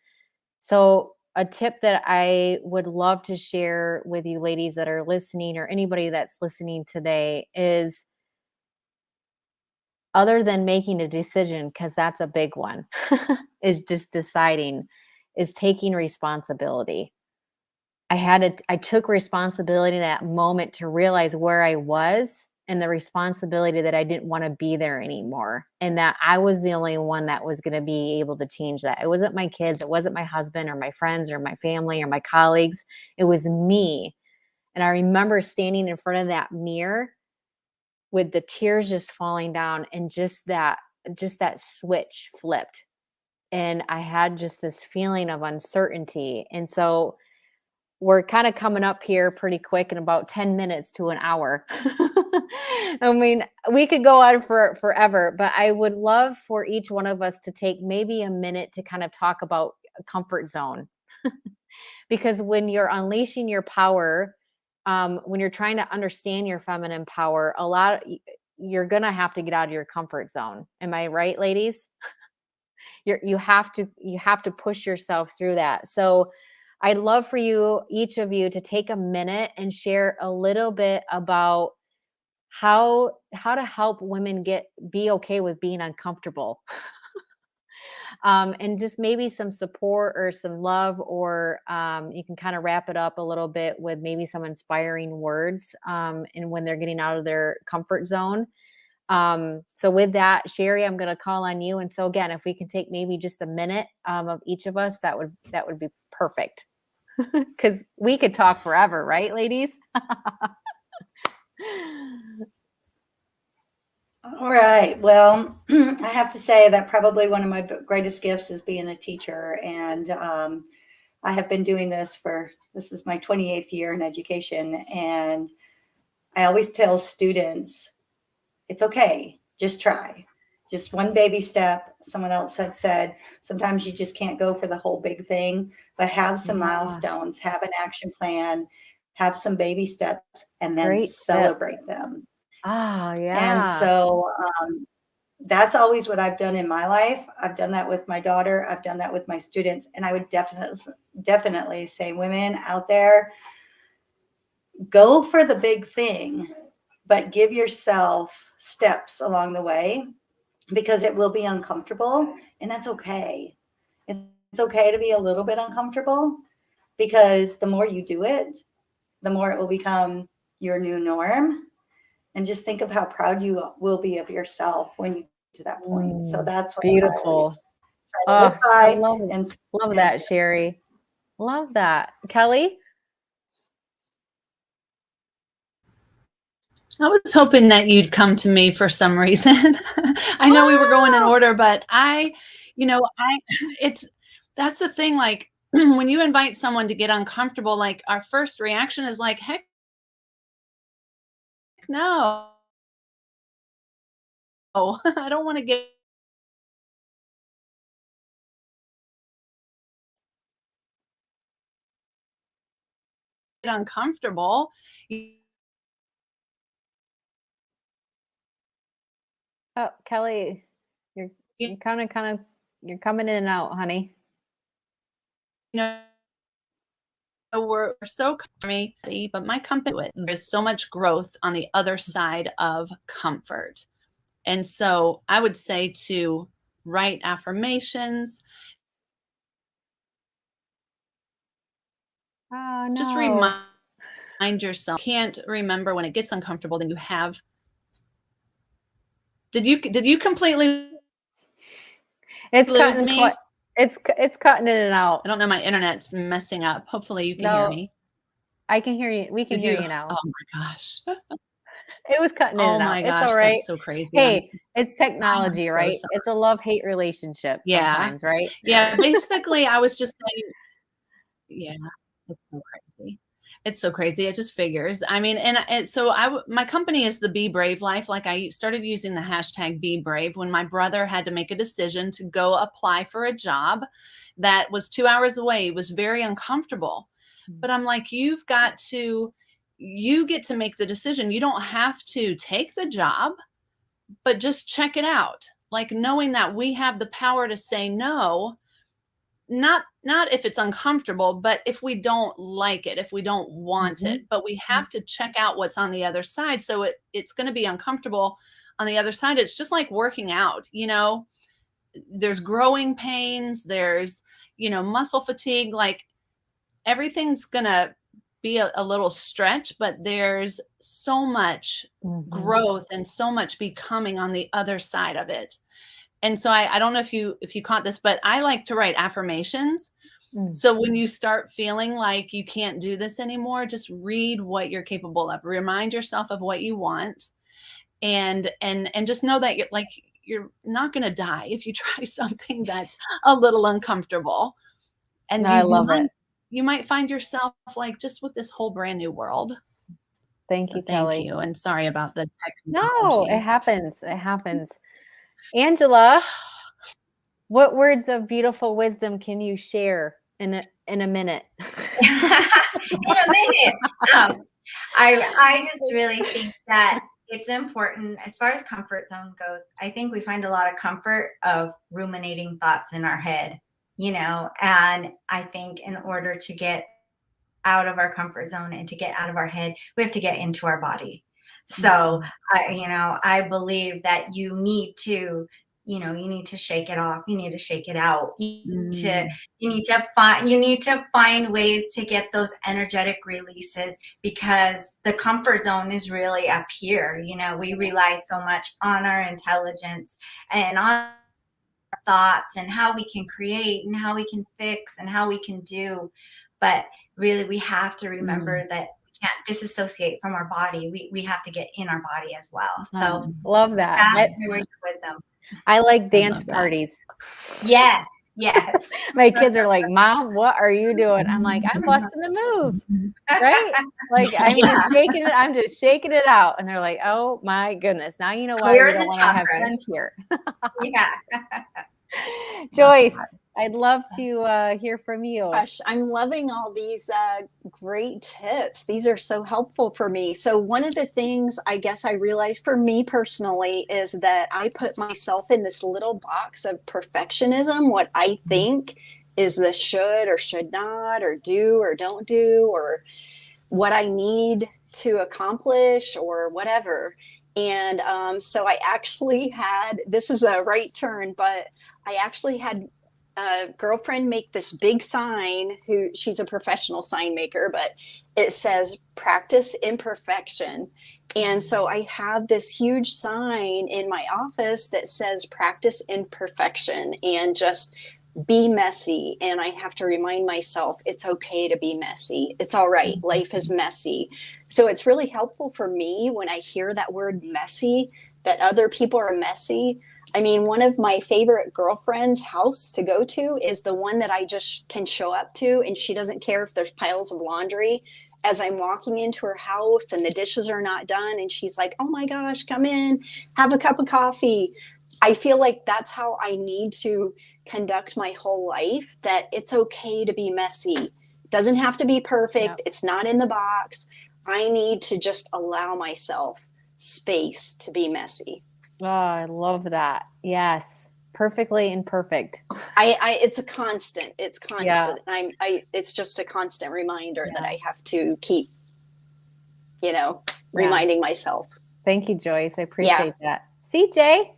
so a tip that I would love to share with you ladies that are listening, or anybody that's listening today, is, other than making a decision, because that's a big one, is just deciding, is taking responsibility. I took responsibility in that moment to realize where I was and the responsibility that I didn't want to be there anymore. And that I was the only one that was going to be able to change that. It wasn't my kids. It wasn't my husband or my friends or my family or my colleagues. It was me. And I remember standing in front of that mirror with the tears just falling down, and just that switch flipped. And I had just this feeling of uncertainty. And so we're kind of coming up here pretty quick in about 10 minutes to an hour. I mean, we could go on for forever, but I would love for each one of us to take maybe a minute to kind of talk about a comfort zone. Because when you're unleashing your power, when you're trying to understand your feminine power, you're going to have to get out of your comfort zone. Am I right, ladies? You have to push yourself through that. So I'd love for each of you to take a minute and share a little bit about how to help women be okay with being uncomfortable. And just maybe some support or some love, or you can kind of wrap it up a little bit with maybe some inspiring words, and when they're getting out of their comfort zone. So with that, Sherry, I'm going to call on you. And so again, if we can take maybe just a minute of each of us, that would be perfect. Because we could talk forever, right, ladies? All right. Well, I have to say that probably one of my greatest gifts is being a teacher. And I have been doing this for This is my 28th year in education. And I always tell students, it's okay. Just try. Just one baby step. Someone else had said, sometimes you just can't go for the whole big thing, but have some milestones, have an action plan, have some baby steps, and then Great tip. celebrate them. Oh, And yeah. so that's always what I've done in my life. I've done that with my daughter. I've done that with my students. And I would definitely say, women out there, go for the big thing, but give yourself steps along the way, because it will be uncomfortable, and that's okay. It's okay to be a little bit uncomfortable, because the more you do it, the more it will become your new norm. And just think of how proud you will be of yourself when you get to that point. So that's what Beautiful. I always try to live I by love that, Sherry. Love that. Kelly? I was hoping that you'd come to me for some reason. I know we were going in order, but that's the thing. Like when you invite someone to get uncomfortable, like our first reaction is like, heck no. Oh, I don't want to get uncomfortable. Oh, Kelly, you're kind of you're coming in and out, honey. We're so but my company, there's so much growth on the other side of comfort. And so I would say to write affirmations. Oh, no. Just remind yourself. Can't remember when it gets uncomfortable, then you have. Did you completely lose me? It's cutting in and out. I don't know. My internet's messing up. Hopefully you can hear me. I can hear you. We can hear you now. Oh my gosh. It was cutting in and out. Oh my gosh, it's all right. that's so crazy. Hey, it's technology, so right? sorry. It's a love-hate relationship sometimes, right? Yeah. Basically, I was just saying, yeah, it's so crazy. It's so crazy. It just figures. I mean, and so my company is the Be Brave Life. Like I started using the hashtag Be Brave when my brother had to make a decision to go apply for a job that was 2 hours away. It was very uncomfortable. But I'm like, you get to make the decision. You don't have to take the job, but just check it out. Like knowing that we have the power to say no, not if it's uncomfortable, but if we don't like it, if we don't want it, but we have to check out what's on the other side. So it's going to be uncomfortable on the other side. It's just like working out, there's growing pains, there's, muscle fatigue, like everything's going to be a little stretch, but there's so much growth and so much becoming on the other side of it. And so I don't know if you caught this, but I like to write affirmations. So when you start feeling like you can't do this anymore, just read what you're capable of. Remind yourself of what you want, and just know that you're not going to die if you try something that's a little uncomfortable. And I love it. You might find yourself like just with this whole brand new world. Thank you, Kelly. Thank you, and sorry about the No, technology. it happens. It happens. Angela, what words of beautiful wisdom can you share in a minute? In a minute. I just really think that it's important as far as comfort zone goes. I think we find a lot of comfort of ruminating thoughts in our head, and I think in order to get out of our comfort zone and to get out of our head, we have to get into our body. So, I believe that you need to shake it off. You need to shake it out. You need to find ways to get those energetic releases, because the comfort zone is really up here. We rely so much on our intelligence and on our thoughts and how we can create and how we can fix and how we can do. But really, we have to remember that we can't disassociate from our body. We have to get in our body as well. So love that. That's my word of wisdom. I like dance parties. Yes. Yes. My kids are like, Mom, what are you doing? I'm like, I'm busting the move, right? Like I'm just shaking it. I'm just shaking it out. And they're like, oh my goodness. Now you know why Clear we the don't want to have chakras. friends here. Yeah. Joyce, I'd love to hear from you. Gosh, I'm loving all these great tips. These are so helpful for me. So, one of the things I guess I realized for me personally is that I put myself in this little box of perfectionism, what I think is the should or should not, or do or don't do, or what I need to accomplish, or whatever. And so, I actually had this is a right turn, but I actually had a girlfriend make this big sign who she's a professional sign maker, but it says practice imperfection. And so I have this huge sign in my office that says practice imperfection and just be messy. And I have to remind myself it's okay to be messy. It's all right. Life is messy. So it's really helpful for me when I hear that word messy, that other people are messy. I mean, one of my favorite girlfriends' house to go to is the one that I just can show up to, and she doesn't care if there's piles of laundry as I'm walking into her house and the dishes are not done. And she's like, oh my gosh, come in, have a cup of coffee. I feel like that's how I need to conduct my whole life, that it's okay to be messy. It doesn't have to be perfect. Yep. It's not in the box. I need to just allow myself space to be messy. Oh, I love that. Yes. Perfectly imperfect. It's a constant. It's constant. Yeah. It's just a constant reminder that Yeah. I have to keep, reminding myself. Thank you, Joyce. I appreciate that. CJ?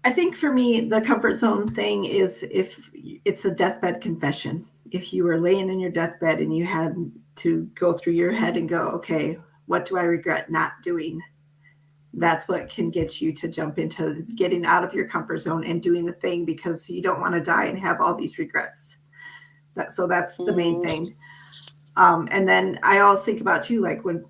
I think for me, the comfort zone thing is if it's a deathbed confession. If you were laying in your deathbed and you had to go through your head and go, okay, what do I regret not doing? That's what can get you to jump into getting out of your comfort zone and doing the thing, because you don't want to die and have all these regrets. So that's the main thing. And then I always think about too, like when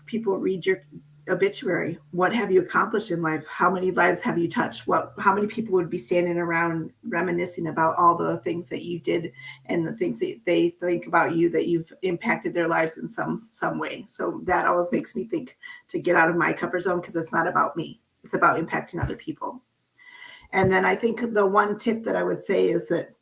people read your obituary, what have you accomplished in life? How many lives have you touched? How many people would be standing around reminiscing about all the things that you did and the things that they think about you, that you've impacted their lives in some way. So that always makes me think to get out of my comfort zone, because it's not about me. It's about impacting other people. And then I think the one tip that I would say is that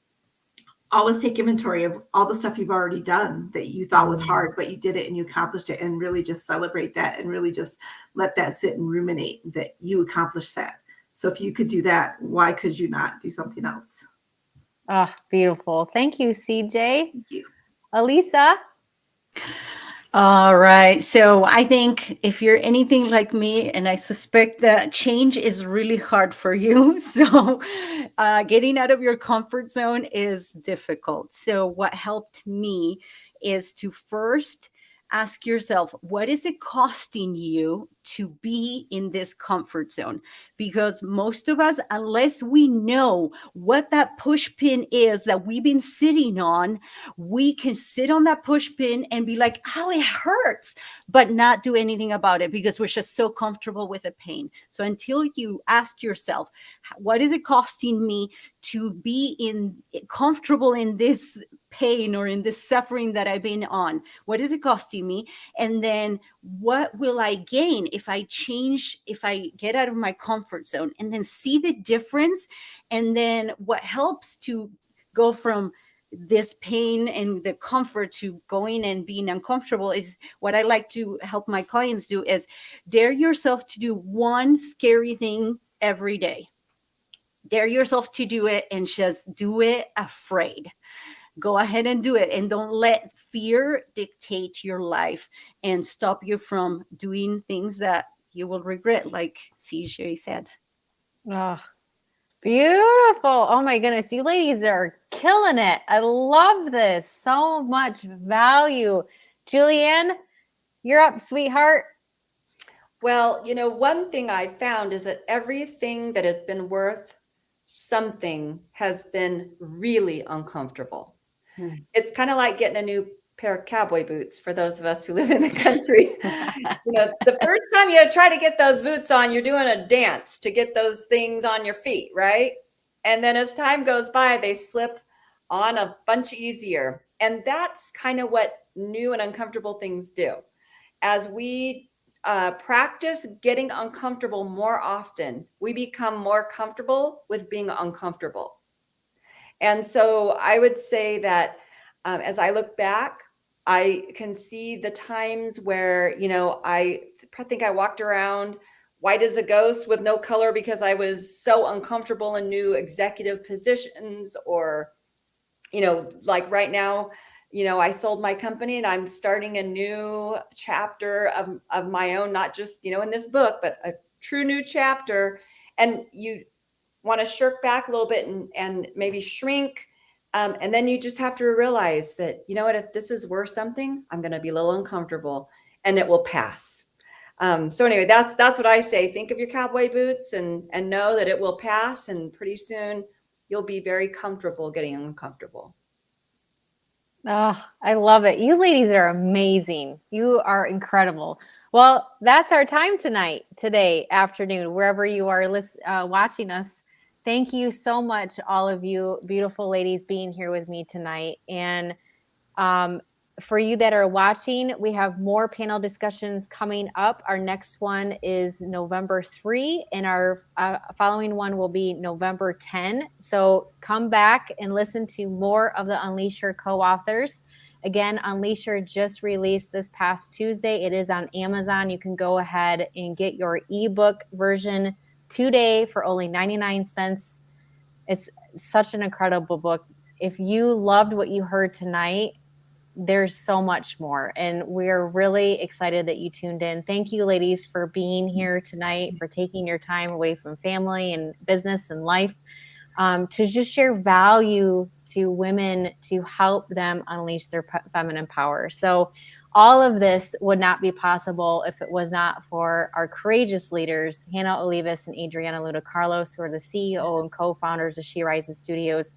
always take inventory of all the stuff you've already done that you thought was hard, but you did it and you accomplished it, and really just celebrate that and really just let that sit and ruminate that you accomplished that. So if you could do that, why could you not do something else? Oh, beautiful. Thank you, CJ. Thank you. Elisa? All right. So I think if you're anything like me, and I suspect that change is really hard for you, so getting out of your comfort zone is difficult. So what helped me is to first ask yourself, what is it costing you to be in this comfort zone? Because most of us, unless we know what that push pin is that we've been sitting on, we can sit on that push pin and be like, oh, it hurts, but not do anything about it because we're just so comfortable with the pain. So until you ask yourself, what is it costing me to be comfortable in this pain or in this suffering that I've been on? What is it costing me? And then what will I gain if I change, if I get out of my comfort zone, and then see the difference? And then what helps to go from this pain and the comfort to going and being uncomfortable is what I like to help my clients do is dare yourself to do one scary thing every day. Dare yourself to do it and just do it afraid. Go ahead and do it, and don't let fear dictate your life and stop you from doing things that you will regret, like CJ said. Oh, beautiful. Oh my goodness. You ladies are killing it. I love this. So much value. Julianne, you're up, sweetheart. Well, one thing I found is that everything that has been worth something has been really uncomfortable. It's kind of like getting a new pair of cowboy boots for those of us who live in the country. The first time you try to get those boots on, you're doing a dance to get those things on your feet, right? And then as time goes by, they slip on a bunch easier. And that's kind of what new and uncomfortable things do. As we practice getting uncomfortable more often, we become more comfortable with being uncomfortable. And so I would say that as I look back, I can see the times where, I think I walked around white as a ghost with no color because I was so uncomfortable in new executive positions, or, like right now, I sold my company and I'm starting a new chapter of my own, not just, in this book, but a true new chapter. And you want to shirk back a little bit and maybe shrink. And then you just have to realize that, if this is worth something, I'm going to be a little uncomfortable and it will pass. So anyway, that's what I say. Think of your cowboy boots and know that it will pass. And pretty soon you'll be very comfortable getting uncomfortable. Oh, I love it. You ladies are amazing. You are incredible. Well, that's our time today afternoon, wherever you are watching us. Thank you so much, all of you beautiful ladies, being here with me tonight. And for you that are watching, we have more panel discussions coming up. Our next one is November 3, and our following one will be November 10. So come back and listen to more of the Unleash Her co-authors. Again, Unleash Her just released this past Tuesday. It is on Amazon. You can go ahead and get your ebook version today for only 99 cents. It's such an incredible book. If you loved what you heard tonight, there's so much more. And we're really excited that you tuned in. Thank you, ladies, for being here tonight, for taking your time away from family and business and life to just share value to women to help them unleash their feminine power. So all of this would not be possible if it was not for our courageous leaders, Hannah Olivas and Adriana Luda Carlos, who are the CEO and co-founders of She Rises Studios.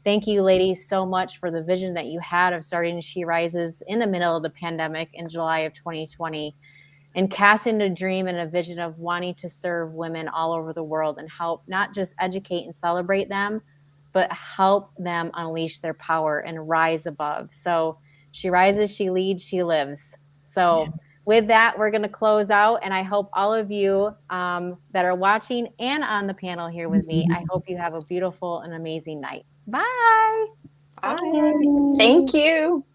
Thank you, ladies, so much for the vision that you had of starting She Rises in the middle of the pandemic in July of 2020 and casting a dream and a vision of wanting to serve women all over the world and help not just educate and celebrate them, but help them unleash their power and rise above. So she rises, she leads, she lives. So with that, we're going to close out. And I hope all of you that are watching and on the panel here with me, I hope you have a beautiful and amazing night. Bye. Bye. Thank you.